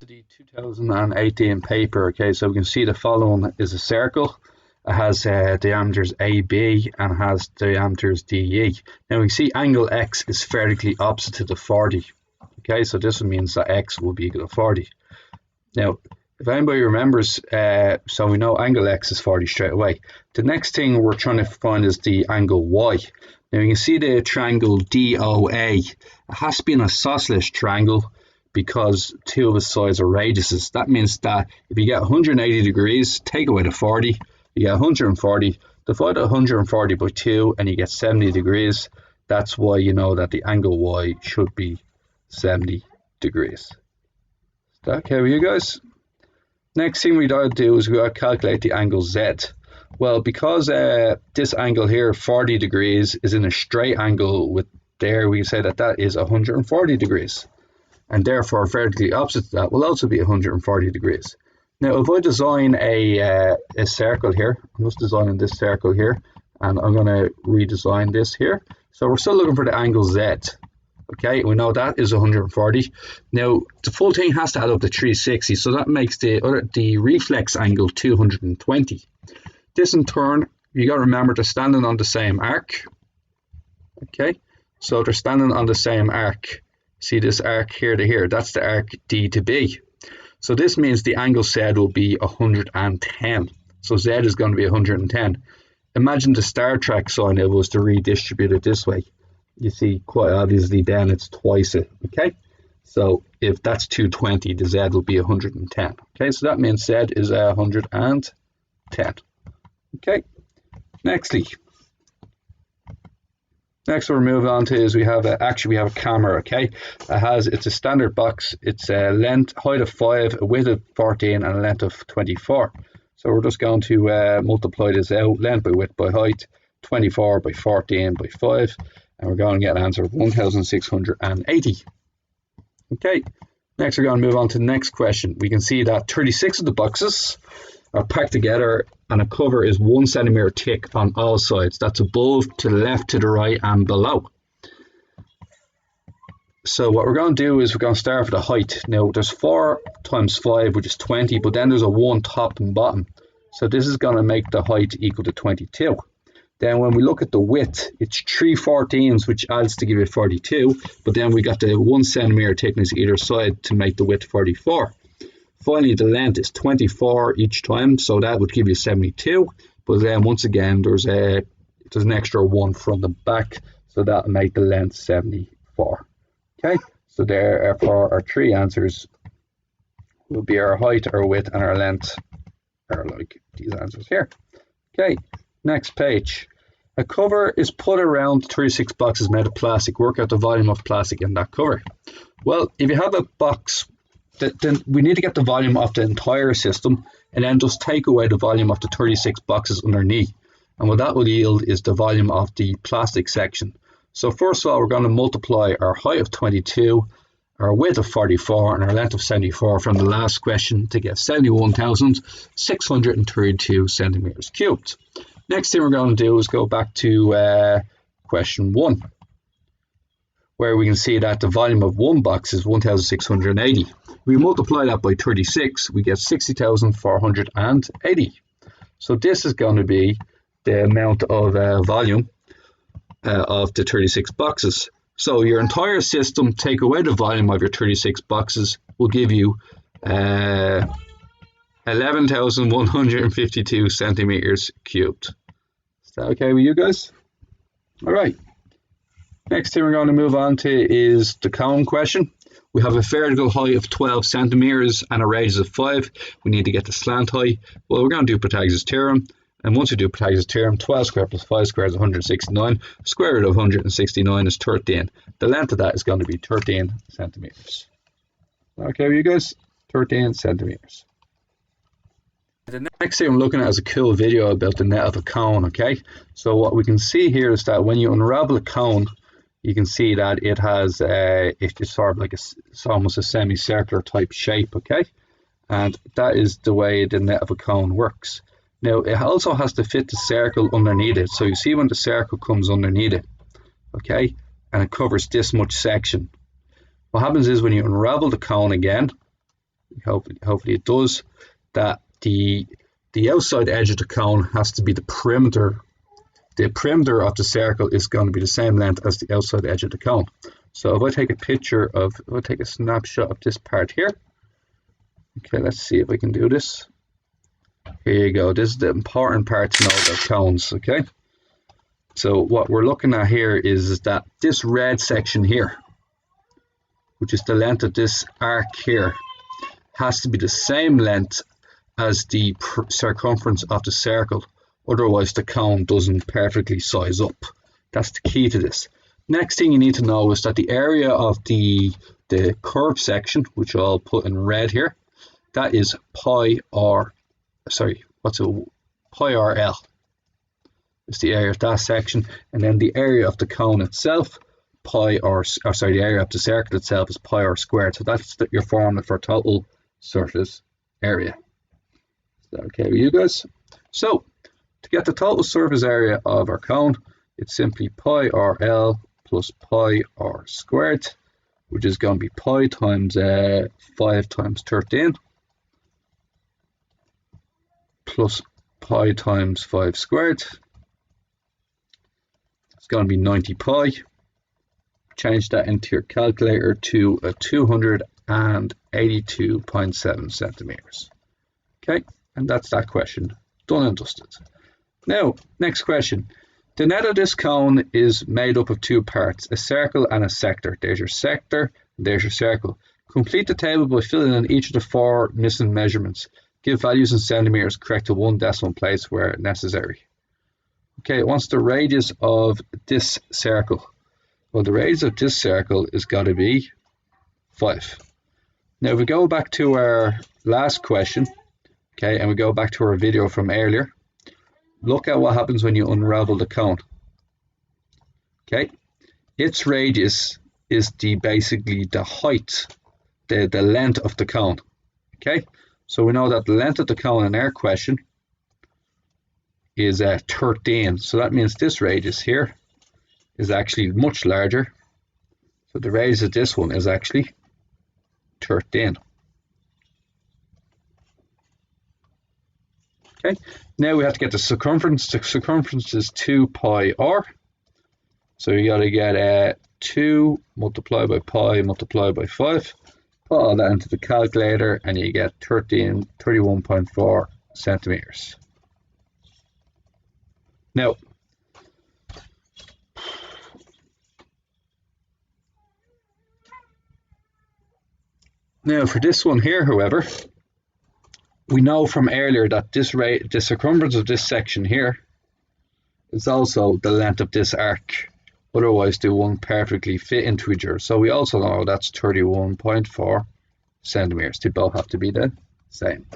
to the 2018 paper. Okay, so we can see the following is a circle. It has diameters AB and has diameters DE. Now we can see angle X is vertically opposite to the 40. Okay, so this means that X will be equal to 40. Now, if anybody remembers, so we know angle X is 40 straight away. The next thing we're trying to find is the angle Y. Now you can see the triangle DOA. It has to be an isosceles triangle because two of its sides are radiuses. That means that if you get 180 degrees, take away the 40, you get 140, divide 140 by 2 and you get 70 degrees. That's why you know that the angle Y should be 70 degrees. Is that okay with you guys? Next thing we gotta do is we gotta calculate the angle Z. Well, because this angle here, 40 degrees, is in a straight angle with there, we can say that that is 140 degrees. And therefore, vertically opposite to that will also be 140 degrees. Now, if I design a circle here, I'm just designing this circle here, and I'm going to redesign this here. So we're still looking for the angle Z. Okay, we know that is 140. Now, the full thing has to add up to 360, so that makes the reflex angle 220. This in turn, you got to remember they're standing on the same arc. Okay, so they're standing on the same arc. See this arc here to here, that's the arc D to B. So this means the angle Z will be 110. So Z is going to be 110. Imagine the Star Trek sign if it was to redistribute it this way. You see quite obviously then it's twice it, okay? So if that's 220, the Z will be 110. Okay, so that means Z is 110. Okay, Next we're moving on to is we have a camera, okay? It's a standard box. It's a height of 5, a width of 14 and a length of 24. So we're just going to multiply this out, length by width by height, 24 by 14 by 5, and we're going to get an answer of 1680. Okay, next we're going to move on to the next question. We can see that 36 of the boxes are packed together and a cover is 1 centimeter thick on all sides. That's above, to the left, to the right and below. So what we're going to do is we're going to start with the height. Now there's 4 times 5 which is 20, but then there's a 1 top and bottom. So this is going to make the height equal to 22. Then when we look at the width, it's 3 14s which adds to give it 42, but then we got the 1 centimeter thickness either side to make the width 44. Finally, the length is 24 each time, so that would give you 72. But then once again, there's an extra 1 from the back, so that will make the length 74. Okay, so therefore our 3 answers will be our height, our width, and our length are like these answers here. Okay, next page. A cover is put around 36 boxes made of plastic. Work out the volume of plastic in that cover. Well, if you have a box, then we need to get the volume of the entire system and then just take away the volume of the 36 boxes underneath. And what that will yield is the volume of the plastic section. So first of all, we're going to multiply our height of 22, our width of 44, and our length of 74 from the last question to get 71,632 centimeters cubed. Next thing we're going to do is go back to question 1, where we can see that the volume of one box is 1,680. We multiply that by 36, we get 60,480. So this is going to be the amount of volume of the 36 boxes. So your entire system, take away the volume of your 36 boxes, will give you 11,152 centimeters cubed. Is that okay with you guys? All right. Next thing we're going to move on to is the cone question. We have a vertical height of 12 centimeters and a radius of 5. We need to get the slant height. Well, we're going to do Pythagoras' theorem. And once we do Pythagoras' theorem, 12 squared plus 5 squared is 169. The square root of 169 is 13. The length of that is going to be 13 centimeters. Okay with you guys? 13 centimeters. The next thing I'm looking at is a cool video about the net of a cone, okay? So what we can see here is that when you unravel a cone, you can see that it has it's sort of like it's almost a semicircular type shape, okay? And that is the way the net of a cone works. Now it also has to fit the circle underneath it. So you see when the circle comes underneath it, okay, and it covers this much section. What happens is when you unravel the cone again, hopefully it does, that the outside edge of the cone has to be the perimeter. The perimeter of the circle is going to be the same length as the outside edge of the cone. So if I take a picture of, I'll take a snapshot of this part here. Okay, let's see if I can do this. Here you go. This is the important part to know about cones, okay? So what we're looking at here is that this red section here, which is the length of this arc here, has to be the same length as the circumference of the circle. Otherwise, the cone doesn't perfectly size up. That's the key to this. Next thing you need to know is that the area of the curved section, which I'll put in red here, that is pi r l. It's the area of that section, and then the area of the cone itself, the area of the circle itself is pi r squared. So that's your formula for total surface area. Is that okay with you guys? So to get the total surface area of our cone, it's simply pi r l plus pi r squared, which is going to be pi times 5 times 13 plus pi times 5 squared. It's going to be 90 pi. Change that into your calculator to 282.7 centimeters. Okay, and that's that question done and dusted. Now, next question. The net of this cone is made up of two parts, a circle and a sector. There's your sector, there's your circle. Complete the table by filling in each of the 4 missing measurements. Give values in centimeters, correct to 1 decimal place where necessary. Okay, it wants the radius of this circle. Well, the radius of this circle is got to be 5. Now, if we go back to our last question, okay, and we go back to our video from earlier, look at what happens when you unravel the cone. Okay, its radius is basically the height, the length of the cone. Okay, so we know that the length of the cone in our question is 13. So that means this radius here is actually much larger. So the radius of this one is actually 13. Okay, now we have to get the circumference. The circumference is 2 pi r. So you got to get 2 multiplied by pi multiplied by 5. Put all that into the calculator and you get 31.4 centimeters. Now, for this one here, however, we know from earlier that the circumference of this section here is also the length of this arc. Otherwise, they won't perfectly fit into each other. So we also know that's 31.4 centimeters. They both have to be the same.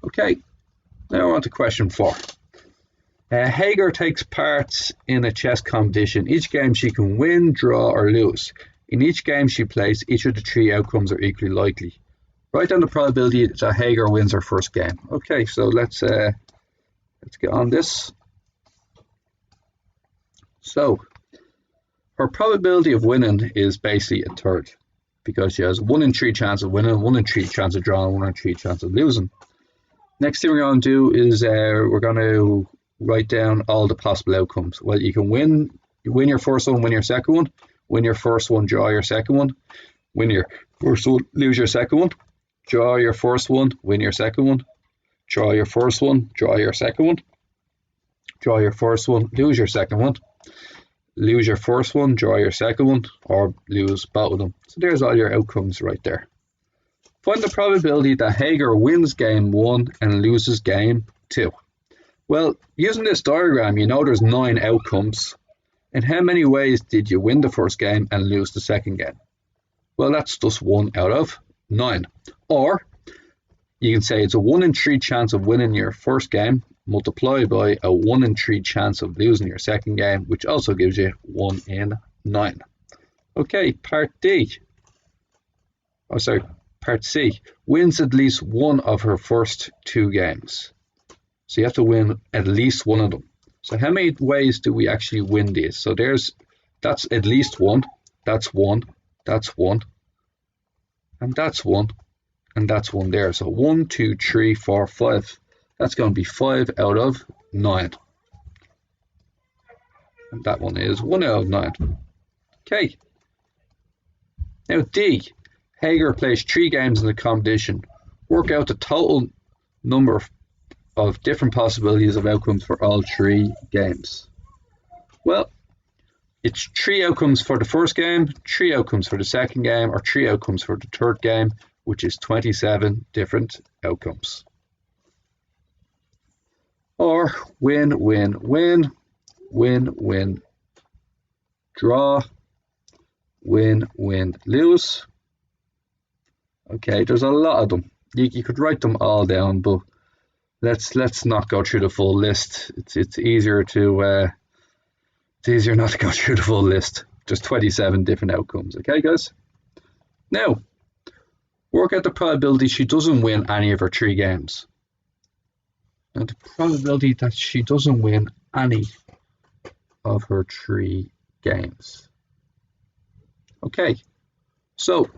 Okay, now we're on to question 4. Hagar takes part in a chess competition. Each game she can win, draw, or lose. In each game she plays, each of the 3 outcomes are equally likely. Write down the probability that Hagar wins her first game. Okay, so let's get on this. So her probability of winning is basically a third, because she has 1 in 3 chance of winning, 1 in 3 chance of drawing, 1 in 3 chance of losing. Next thing we're going to do is we're going to write down all the possible outcomes. Well, you can win your first one, win your second one, win your first one, draw your second one, win your first one, lose your second one, draw your first one, win your second one, draw your first one, draw your second one, draw your first one, lose your second one, lose your first one, draw your second one, or lose both of them. So there's all your outcomes right there. Find the probability that Hagar wins game 1 and loses game 2. Well, using this diagram, you know there's 9 outcomes. In how many ways did you win the first game and lose the second game? Well, that's just 1 out of 9. Or you can say it's a 1 in 3 chance of winning your first game multiplied by a 1 in 3 chance of losing your second game, which also gives you 1 in 9. Okay, part C. Wins at least one of her first 2 games. So you have to win at least one of them. So how many ways do we actually win these? So that's at least 1, that's 1, that's 1, and that's 1, and that's 1 there. So 1, 2, 3, 4, 5. That's going to be 5 out of 9. And that one is 1 out of 9. Okay. Now D. Hager plays 3 games in the competition. Work out the total number of different possibilities of outcomes for all 3 games. Well, it's 3 outcomes for the first game, 3 outcomes for the second game, or 3 outcomes for the third game, which is 27 different outcomes. Or win, win, win, win, win, draw, win, win, lose. Okay, there's a lot of them. You could write them all down, but let's not go through the full list. It's easier not to go through the full list. Just 27 different outcomes. Okay, guys? Now, work out the probability she doesn't win any of her 3 games. Now, the probability that she doesn't win any of her 3 games. Okay, so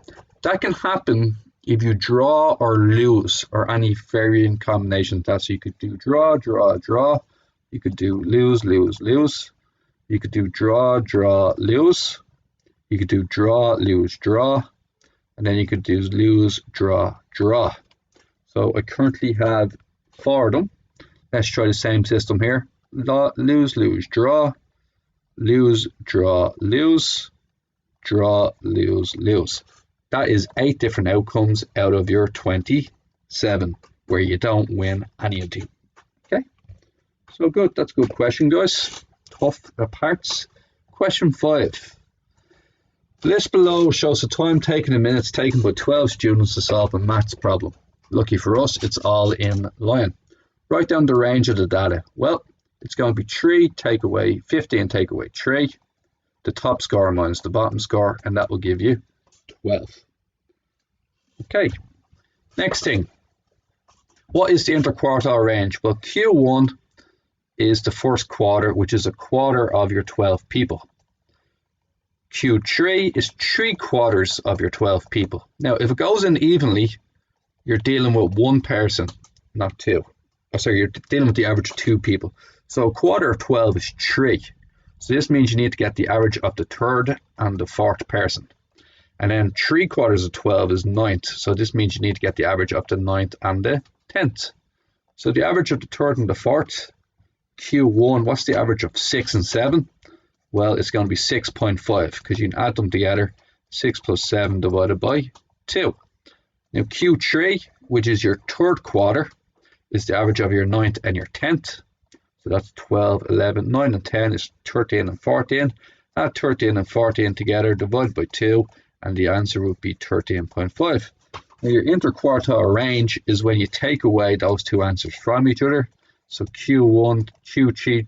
that can happen if you draw or lose or any variant combination. So you could do draw, draw, draw. You could do lose, lose, lose. You could do draw, draw, lose. You could do draw, lose, draw. And then you could do lose, draw, draw. So I currently have 4 of them. Let's try the same system here. Lose, lose, draw. Lose, draw, lose. Draw, lose, lose. That is 8 different outcomes out of your 27 where you don't win any of them. Okay, so good. That's a good question, guys. Tough parts. Question 5. The list below shows the time taken in minutes taken by 12 students to solve a maths problem. Lucky for us, it's all in line. Write down the range of the data. Well, it's going to be 3 take away 15 take away 3. The top score minus the bottom score, and that will give you 12. Okay, next thing. What is the interquartile range? Well, Q1 is the first quarter, which is a quarter of your 12 people. Q3 is 3/4 of your 12 people. Now, if it goes in evenly, you're dealing with 1 person, not 2. Oh, sorry, you're dealing with the average of 2 people. So a quarter of 12 is 3. So this means you need to get the average of the 3rd and the 4th person. And then 3/4 of 12 is 9th. So this means you need to get the average of the 9th and the 10th. So the average of the 3rd and the 4th, Q1, what's the average of 6 and 7? Well, it's going to be 6.5 because you can add them together. 6 plus 7 divided by 2. Now Q3, which is your 3rd quarter, is the average of your 9th and your 10th. So that's 12, 11, 9 and 10 is 13 and 14. Add 13 and 14 together, divide by 2, and the answer would be 13.5. Now your interquartile range is when you take away those 2 answers from each other. So Q3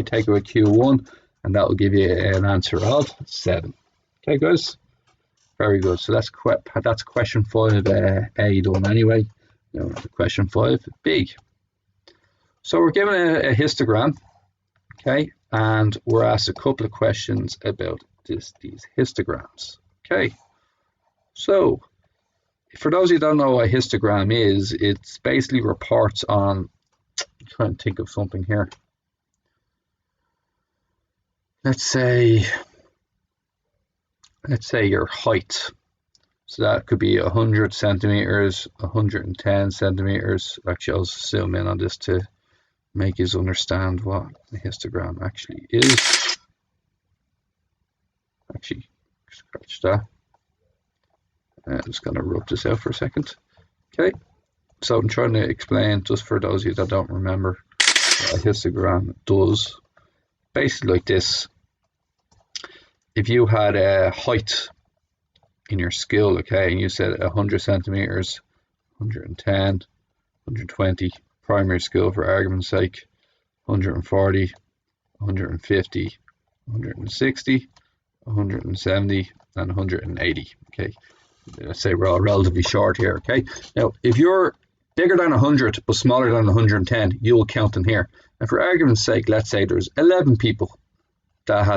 take away Q1, and that will give you an answer of 7. Okay, guys? Very good. So that's question 5A done anyway. Now question 5B. So we're given a histogram, okay, and we're asked a couple of questions about these histograms. Okay, so for those who don't know what a histogram is, it's basically reports on, I'm trying to think of something here. Let's say your height. So that could be 100 centimeters, 110 centimeters. Actually, I'll zoom in on this to make you understand what a histogram actually is. Actually, scratch that. I'm just going to rub this out for a second. Okay, so I'm trying to explain, just for those of you that don't remember what a histogram does. Basically like this. If you had a height in your school, okay, and you said 100 centimeters, 110, 120, primary school for argument's sake, 140, 150, 160, 170, and 180, okay. Let's say we're all relatively short here, okay. Now, if you're bigger than 100 but smaller than 110, you'll count in here. And for argument's sake, let's say there's 11 people that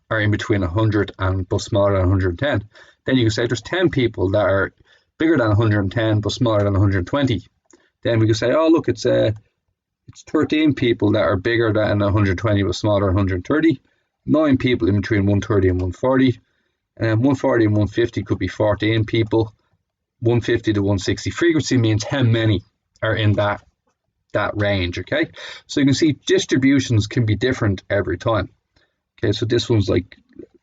are in between 100 and but smaller than 110. Then you can say there's 10 people that are bigger than 110 but smaller than 120. Then we could say, oh look, it's 13 people that are bigger than 120 but smaller than 130. 9 people in between 130 and 140. And 140 and 150 could be 14 people. 150 to 160. Frequency means how many are in that range, okay? So you can see distributions can be different every time. Okay, so this one's like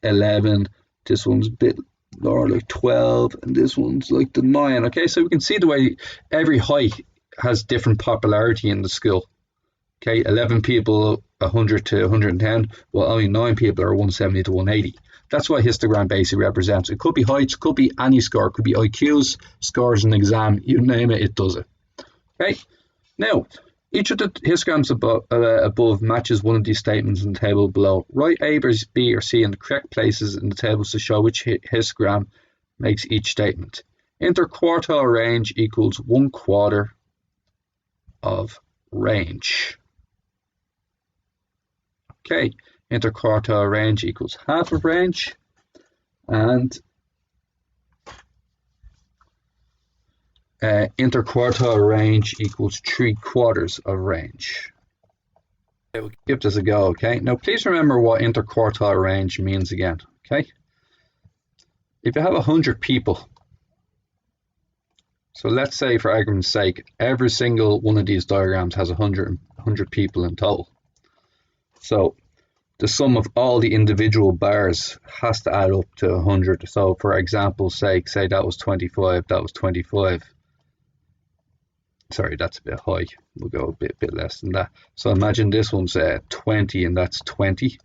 11, this one's a bit lower, like 12, and this one's like the 9, okay? So we can see the way every height has different popularity in the school. Okay, 11 people, 100 to 110, well, only 9 people are 170 to 180. That's what histogram basically represents. It could be heights, could be any score, it could be IQs, scores an exam, you name it, it does it. Okay, now, each of the histograms above matches one of these statements in the table below. Write A, B, or C in the correct places in the tables to show which histogram makes each statement. Interquartile range equals 1/4 of range. Okay, interquartile range equals half of range, and interquartile range equals 3/4 of range. Okay, we'll give this a go, okay? Now please remember what interquartile range means again, okay? If you have 100 people, so let's say for argument's sake, every single one of these diagrams has 100 people in total. So the sum of all the individual bars has to add up to 100. So for example's sake, say that was 25, that was 25. Sorry, that's a bit high. We'll go a bit less than that. So imagine this one's 20 and that's 20.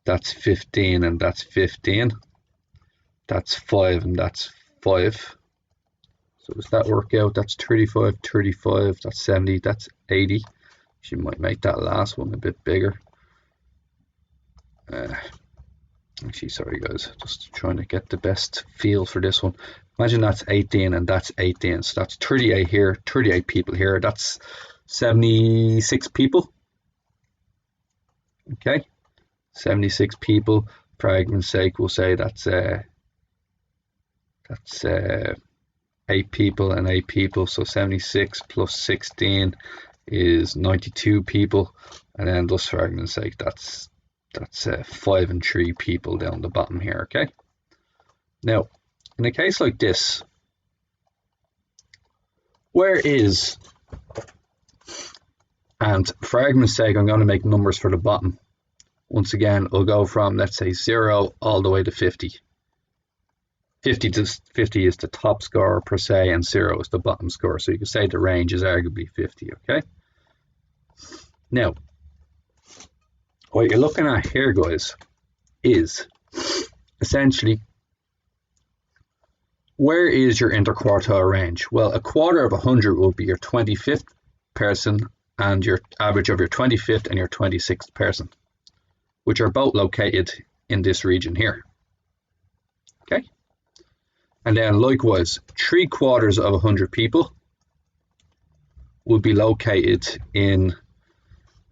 That's 15 and that's 15. That's 5 and that's 5. So does that work out? That's 35, 35, that's 70, that's 80. She might make that last one a bit bigger. Actually, sorry guys, just trying to get the best feel for this one. Imagine that's 18 and that's 18, so that's 38 here, 38 people here, that's 76 people. Okay, 76 people. For argument's sake, we'll say that's 8 people and 8 people, so 76 plus 16 is 92 people, and then just for argument's sake, that's 5 and 3 people down the bottom here, okay? Now, in a case like this, where is, and for argument's sake, I'm going to make numbers for the bottom. Once again, we'll go from, let's say, 0 all the way to 50. 50 is the top score per se, and 0 is the bottom score. So you can say the range is arguably 50, okay? Now, what you're looking at here, guys, is essentially, where is your interquartile range? Well, a quarter of 100 will be your 25th person and your average of your 25th and your 26th person, which are both located in this region here. Okay? And then likewise, 3/4 of 100 people will be located in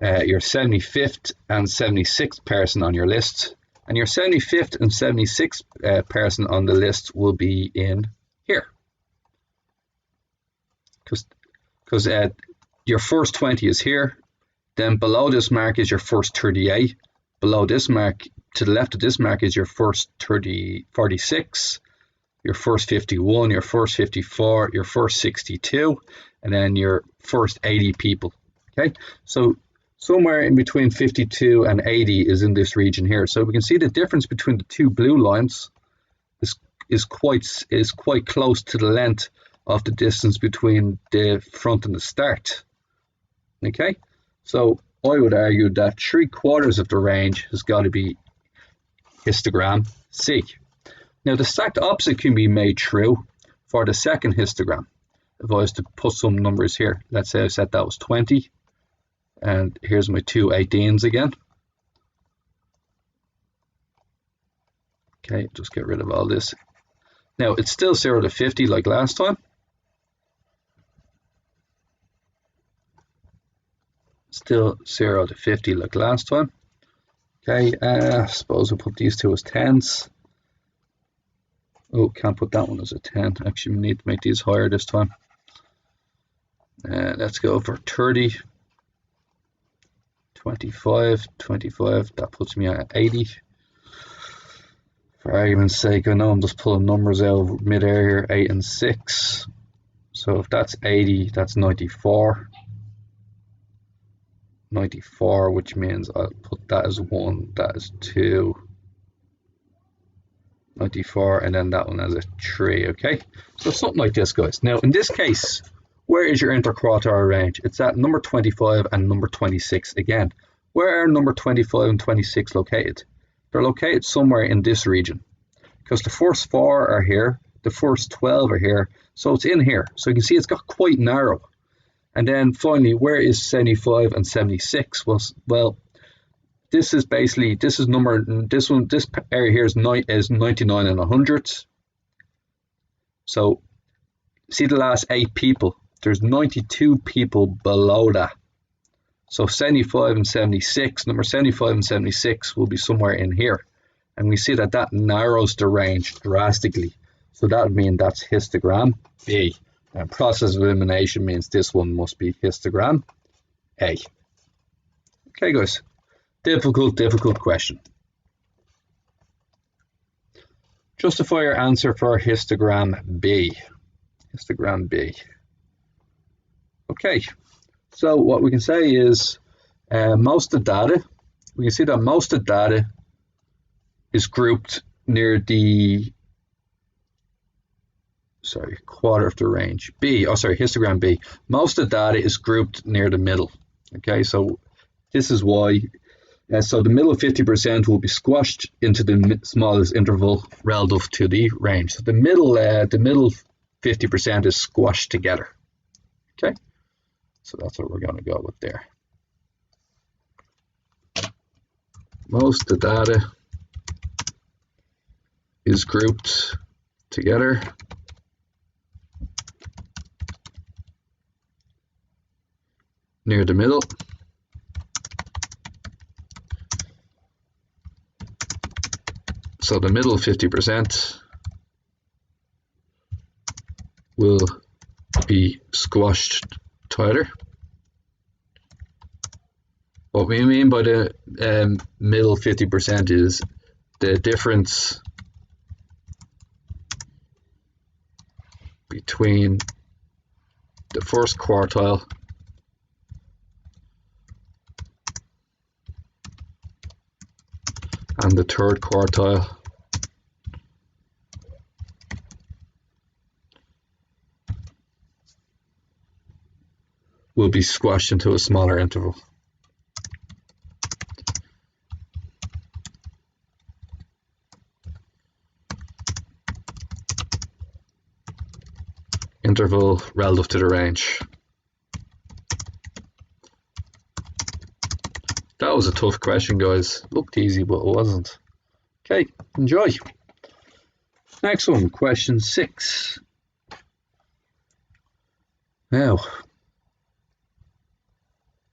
your 75th and 76th person on your list, and your 75th and 76th person on the list will be in here, because your first 20 is here, then below this mark is your first 38, below this mark, to the left of this mark, is your first 46, your first 51, your first 54, your first 62, and then your first 80 people. Okay, so somewhere in between 52 and 80 is in this region here. So we can see the difference between the two blue lines is quite close to the length of the distance between the front and the start. Okay, so I would argue that 3/4 of the range has got to be histogram C. Now the exact opposite can be made true for the second histogram. If I was to put some numbers here, let's say I said that was 20, and here's my two 18s again. Okay, just get rid of all this. Now it's still 0 to 50 like last time. Still 0 to 50 like last time. Okay, I suppose we'll put these two as 10s. Oh, can't put that one as a 10. Actually, we need to make these higher this time. Let's go for 30, 25, 25. That puts me at 80. For argument's sake, I know I'm just pulling numbers out mid-air here, 8 and 6. So if that's 80, that's 94. 94, which means I'll put that as 1, that is 2. 94, and then that one as a 3, okay? So something like this, guys. Now, in this case, where is your interquartile range? It's at number 25 and number 26 again. Where are number 25 and 26 located? They're located somewhere in this region, because the first 4 are here, the first 12 are here, so it's in here. So you can see it's got quite narrow. And then finally, where is 75 and 76? Well, this is basically, this area here is 99 and 100. So see the last 8 people, there's 92 people below that. So 75 and 76, number 75 and 76 will be somewhere in here. And we see that that narrows the range drastically. So that would mean that's histogram B. And process of elimination means this one must be histogram A. Okay, guys. Difficult question. Justify your answer for histogram B. Histogram B. Okay, so what we can say is most of the data, we can see that most of the data is grouped near the quarter of the range. Histogram B. Most of the data is grouped near the middle. Okay, so this is why. So the middle 50% will be squashed into the smallest interval relative to the range. So the middle 50% is squashed together. Okay, so that's what we're going to go with there. Most of the data is grouped together. Near the middle. So the middle 50% will be squashed tighter. What we mean by the middle 50% is the difference between the first quartile and the third quartile will be squashed into a smaller interval. Interval relative to the range. That was a tough question, guys. Looked easy, but it wasn't. Okay, enjoy. Next one, question 6. Now,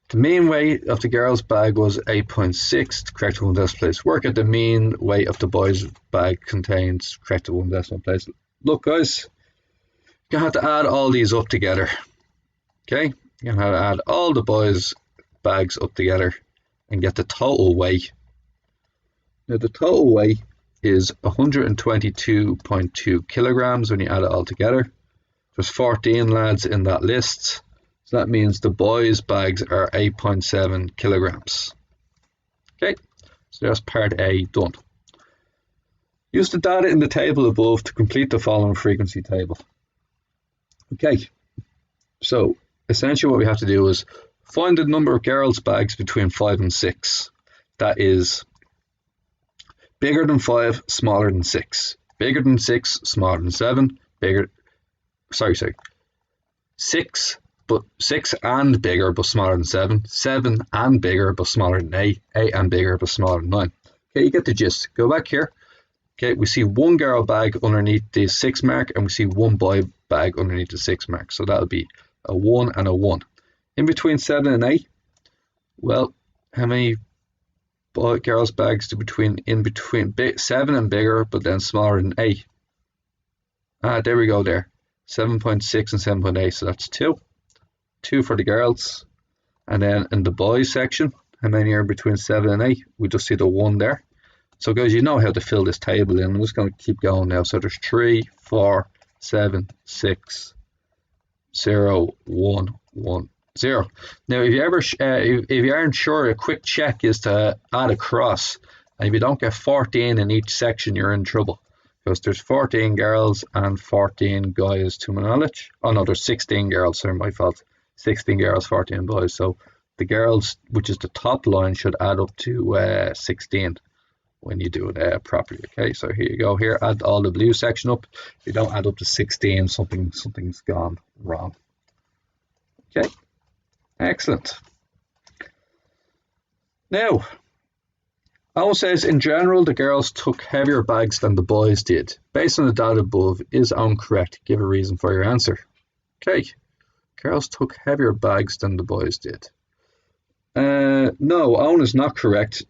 the mean weight of the girl's bag was 8.6, the correct one decimal place. Work out the mean weight of the boy's bag contains correct one decimal place. Look, guys, you're going to have to add all these up together. Okay, you're going to have to add all the boys' bags up together and get the total weight. Now the total weight is 122.2 kilograms when you add it all together. There's 14 lads in that list, so that means the boys' bags are 8.7 kilograms. Okay, so that's part A done. Use the data in the table above to complete the following frequency table. Okay, so essentially what we have to do is find the number of girls' bags between 5 and 6. That is bigger than 5, smaller than 6. Bigger than 6, smaller than 7. 6 and bigger but smaller than 7. 7 and bigger but smaller than 8. 8 and bigger but smaller than 9. Okay, you get the gist. Go back here. Okay, we see one girl bag underneath the 6 mark, and we see one boy bag underneath the 6 mark. So that'll be a 1 and a 1. In between 7 and 8, well, how many girls' bags do in between 7 and bigger, but then smaller than 8? There we go there. 7.6 and 7.8, so that's 2. 2 for the girls. And then in the boys section, how many are between 7 and 8? We just see the 1 there. So guys, you know how to fill this table in. I'm just going to keep going now. So there's 3, 4, 7, 6, 0, 1, 1, 0. Now, if you aren't sure, a quick check is to add a cross. And if you don't get 14 in each section, you're in trouble. Because there's 14 girls and 14 guys to my knowledge. Oh no, there's 16 girls, sorry, my fault. 16 girls, 14 boys. So the girls, which is the top line, should add up to 16 when you do it properly. Okay, so here you go. Here, add all the blue section up. If you don't add up to 16, something's gone wrong. Okay, excellent. Now, Owen says, in general, the girls took heavier bags than the boys did. Based on the data above, is Owen correct? Give a reason for your answer. Okay, girls took heavier bags than the boys did. No, Owen is not correct.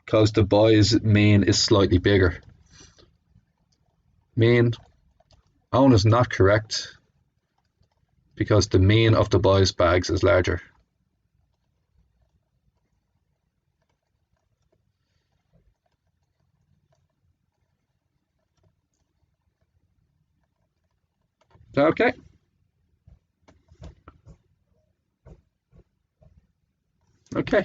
Because the boys' mean is slightly bigger. Owen is not correct. Because the mean of the boys' bags is larger. Okay. Okay.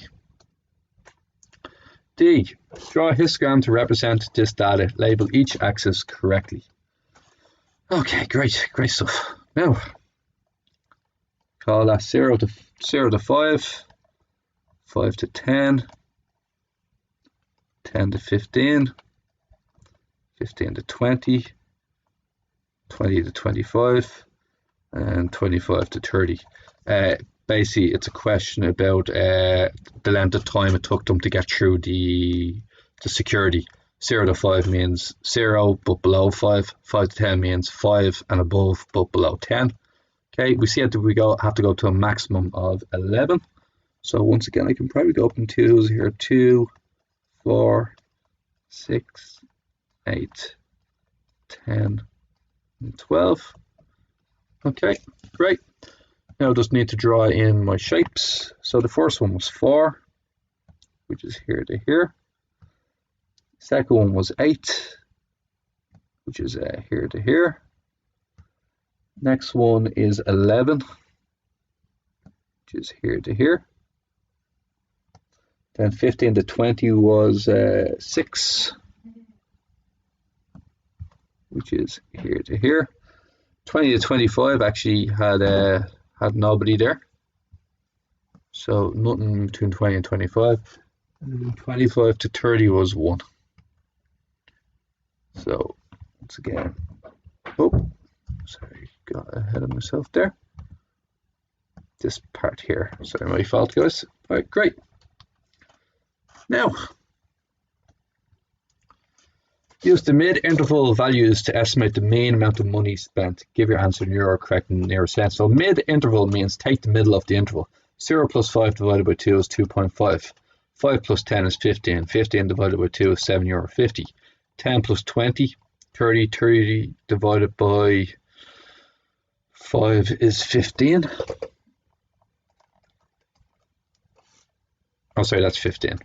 D. Draw a histogram to represent this data. Label each axis correctly. Okay, great stuff. Now, call that 0 to 5, 5 to 10, 10 to 15, 15 to 20, 20 to 25, and 25 to 30. Basically, it's a question about the length of time it took them to get through the security. 0 to 5 means 0 but below 5. 5 to 10 means 5 and above but below 10. Okay, we see that we have to go to a maximum of 11. So once again, I can probably go up in twos here. 2, 4, 6, 8, 10, and 12. Okay, great. Now I just need to draw in my shapes. So the first one was 4, which is here to here. Second one was 8, which is here to here. Next one is 11, which is here to here. Then 15 to 20 was 6, which is here to here. 20 to 25 actually had nobody there. So nothing between 20 and 25. And 25 to 30 was 1. So once again, oh, sorry, got ahead of myself there. This part here, sorry, my fault, guys. All right, great. Now, use the mid-interval values to estimate the mean amount of money spent. Give your answer in euro correct and nearest sense. So mid-interval means take the middle of the interval. 0 plus 5 divided by 2 is 2.5. 5 plus 10 is 15. 15 divided by 2 is €7.50. 10 plus 20, 30. 30 divided by 5 is 15. Oh, sorry, that's 15.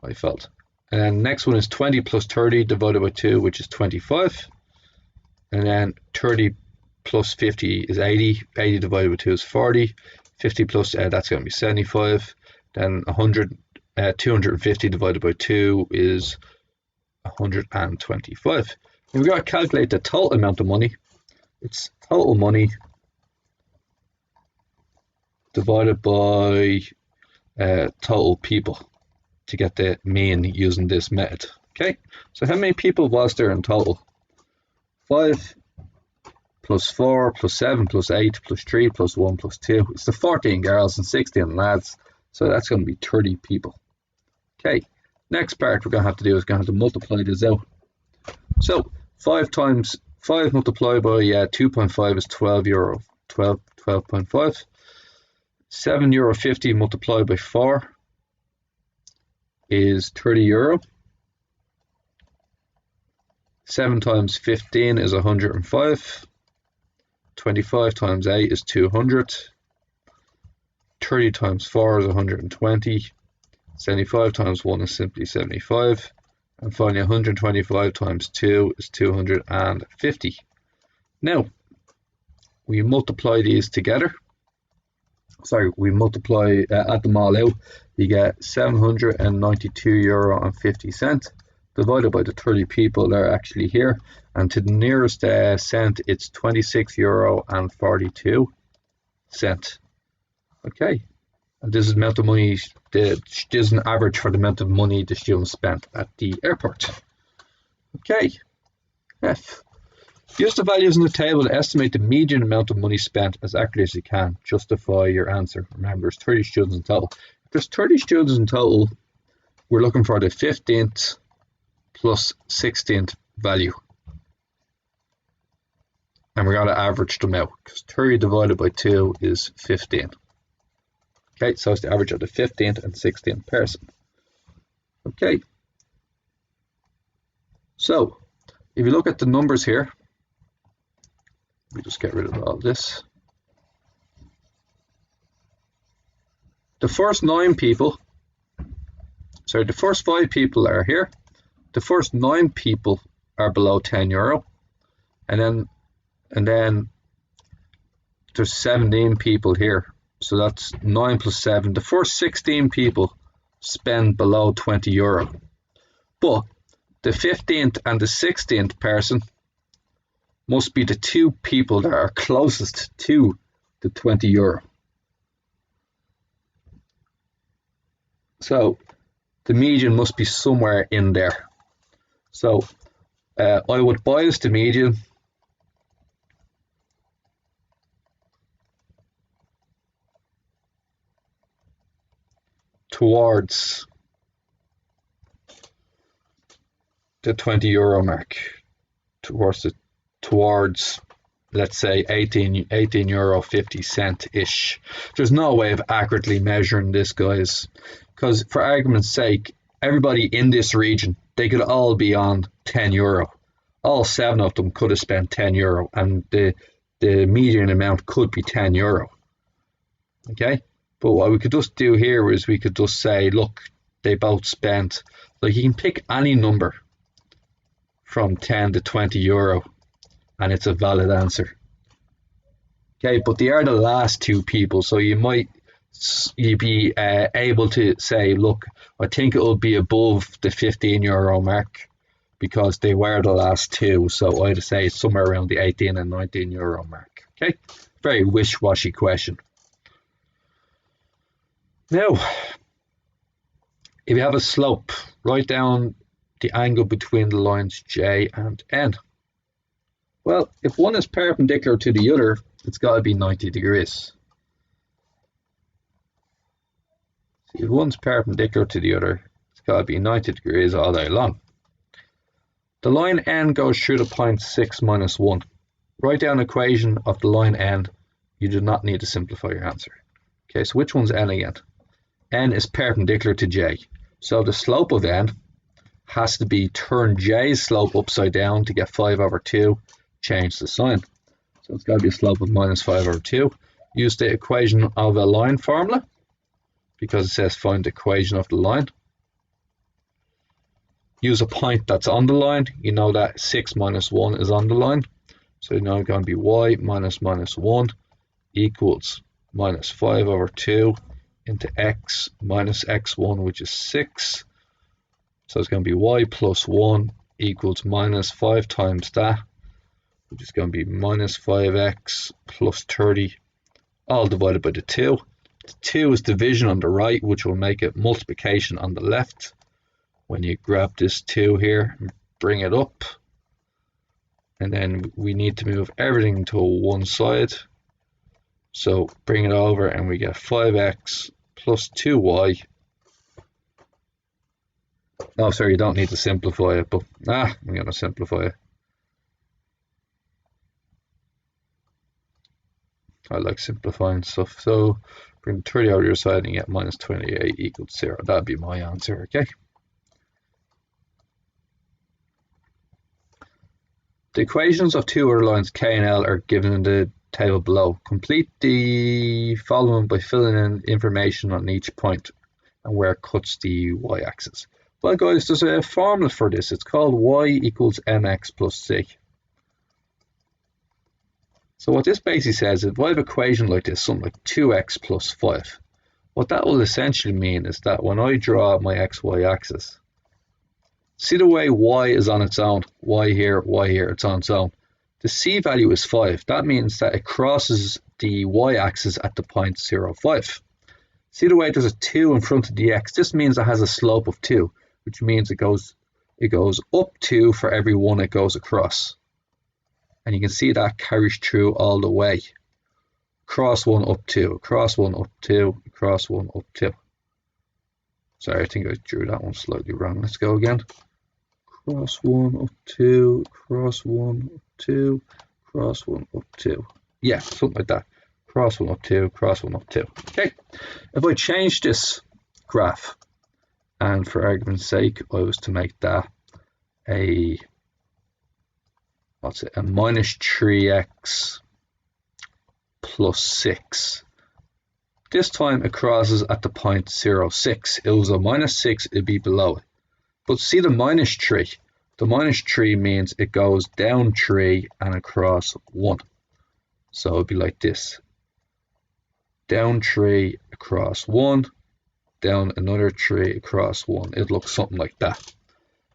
My fault. And then next one is 20 plus 30 divided by 2, which is 25. And then 30 plus 50 is 80. 80 divided by 2 is 40. 50 plus, that's going to be 75. Then 250 divided by 2 is 125. And we've got to calculate the total amount of money. It's total money divided by total people to get the mean using this method. Okay, so how many people was there in total? 5 plus 4 plus 7 plus 8 plus 3 plus 1 plus 2. It's the 14 girls and 16 lads. So that's going to be 30 people. Okay, next part we're going to have to do is going to have to multiply this out. So 5 times 5 multiplied by 2.5 is €12. 12.5. €7.50 multiplied by 4 is €30. 7 times 15 is 105. 25 times 8 is 200. 30 times 4 is 120. 75 times 1 is simply 75. And finally 125 times 2 is 250. Now, we multiply these together. Sorry, we multiply, add them all out. You get €792.50 divided by the 30 people that are actually here. And to the nearest cent, it's €26.42. Okay. And this is the amount of money, this is an average for the amount of money the students spent at the airport. Okay. F. Use the values in the table to estimate the median amount of money spent as accurately as you can. Justify your answer. Remember, there's 30 students in total. If there's 30 students in total, we're looking for the 15th plus 16th value. And we're going to average them out, because 30 divided by 2 is 15. Okay, so it's the average of the 15th and 16th person. Okay. So, if you look at the numbers here, we just get rid of all this. The first 9 people, sorry, the first 5 people are here. The first 9 people are below €10. And then there's 17 people here. So that's 9 plus 7. The first 16 people spend below €20. But the 15th and the 16th person must be the 2 people that are closest to the €20. So the median must be somewhere in there. So I would bias the median towards the €20 mark, towards let's say €18.50 ish. There's no way of accurately measuring this, guys, because for argument's sake, everybody in this region, they could all be on €10. All 7 of them could have spent €10, and the median amount could be €10. Okay, but what we could just do here is we could just say, look, they both spent, like, you can pick any number from 10 to €20 and it's a valid answer. Okay, but they are the last 2 people, so you might be able to say, look, I think it will be above the €15 mark because they were the last 2, so I'd say it's somewhere around the €18 and €19 mark. Okay, very wish-washy question. Now, if you have a slope, write down the angle between the lines J and N. Well, if one is perpendicular to the other, it's got to be 90 degrees. If one's perpendicular to the other, it's got to be 90 degrees all day long. The line N goes through the point 6 minus 1. Write down an equation of the line N. You do not need to simplify your answer. Okay, so which one's N again? N is perpendicular to J. So the slope of N has to be turn J's slope upside down to get 5/2, change the sign. So it's got to be a slope of minus 5/2. Use the equation of a line formula, because it says find the equation of the line. Use a point that's on the line. You know that 6 minus 1 is on the line. So now it's going to be y minus 1 equals minus 5/2 into x minus x1, which is 6. So it's going to be y plus 1 equals minus 5 times that, which is going to be minus 5x plus 30, all divided by the 2. The 2 is division on the right, which will make it multiplication on the left. When you grab this 2 here and bring it up, and then we need to move everything to one side. So bring it over and we get 5x plus 2y. Oh, sorry, you don't need to simplify it, but I'm going to simplify it. I like simplifying stuff. So bring 30 over your side and you get minus 28 equals 0. That'd be my answer, okay? The equations of two other lines K and L are given in the table below. Complete the following by filling in information on each point and where it cuts the y-axis. Well guys, there's a formula for this. It's called y equals mx plus c. So what this basically says is if I have an equation like this, something like 2x plus 5, what that will essentially mean is that when I draw my xy axis, see the way y is on its own, y here, it's on its own. The c value is 5. That means that it crosses the y-axis at the point 0, 5. See the way there's a 2 in front of the x? This means it has a slope of 2, which means it goes up 2 for every one it goes across. And you can see that carries through all the way. Cross 1 up 2, cross 1 up 2, cross 1 up 2. Sorry, I think I drew that one slightly wrong. Let's go again. Cross 1 up 2, cross 1 up 2, cross 1 up 2. Yeah, something like that. Cross 1 up 2, cross 1 up 2. Okay, if I change this graph, and for argument's sake, I was to make that a minus 3x plus 6. This time it crosses at the point 0, 6. It was a minus 6, it'd be below it. But see the minus 3? The minus 3 means it goes down 3 and across 1. So it'd be like this. Down 3 across 1, down another 3 across 1. It looks something like that.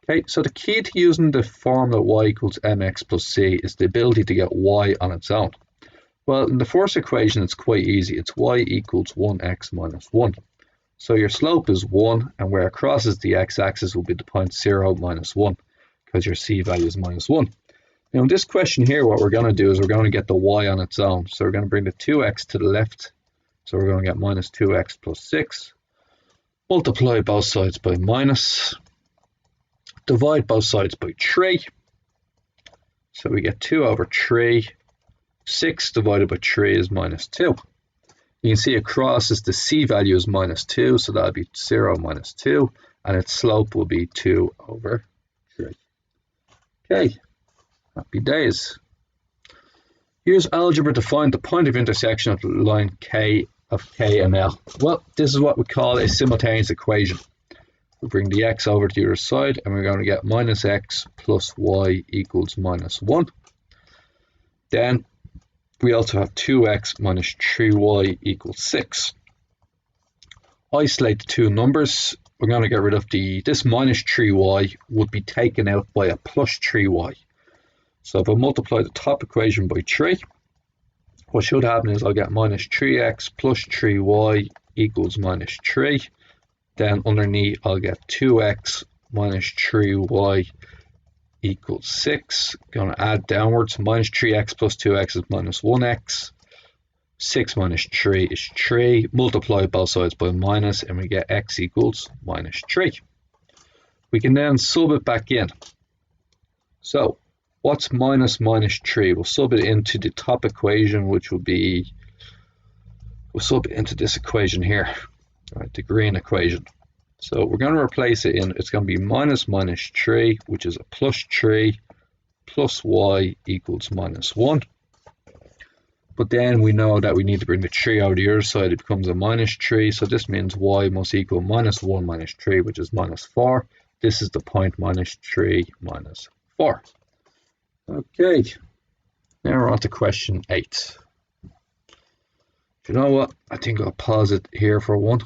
Okay, so the key to using the formula y equals mx plus c is the ability to get y on its own. Well, in the first equation, it's quite easy. It's y equals 1x minus 1. So your slope is 1, and where it crosses the x-axis will be the point 0 minus 1, because your c value is minus 1. Now, in this question here, what we're going to do is we're going to get the y on its own. So we're going to bring the 2x to the left. So we're going to get minus 2x plus 6. Multiply both sides by minus. Divide both sides by 3. So we get 2 over 3. 6 divided by 3 is minus 2. You can see it crosses the c value is minus 2, so that would be 0 minus 2, and its slope will be 2 over 3. Okay, happy days. Use algebra to find the point of intersection of the line K and L. Well, this is what we call a simultaneous equation. We bring the x over to the other side, and we're going to get minus x plus y equals minus 1. Then we also have 2x minus 3y equals 6. Isolate the two numbers. We're going to get rid of this minus 3y would be taken out by a plus 3y. So if I multiply the top equation by 3, what should happen is I'll get minus 3x plus 3y equals minus 3. Then underneath I'll get 2x minus 3y equals 6. Going to add downwards. Minus 3x plus 2x is minus 1x. 6 minus 3 is 3. Multiply both sides by minus, and we get x equals minus 3. We can then sub it back in. So what's minus 3? We'll sub it into the top equation, which will be, we'll sub it into this equation here, right, the green equation. So we're going to replace it in, it's going to be minus 3, which is a plus 3, plus y equals minus 1. But then we know that we need to bring the 3 over the other side. It becomes a minus 3. So this means y must equal minus 1 minus 3, which is minus 4. This is the point minus 3 minus 4. Okay, now we're on to question 8. You know what? I think I'll pause it here for one.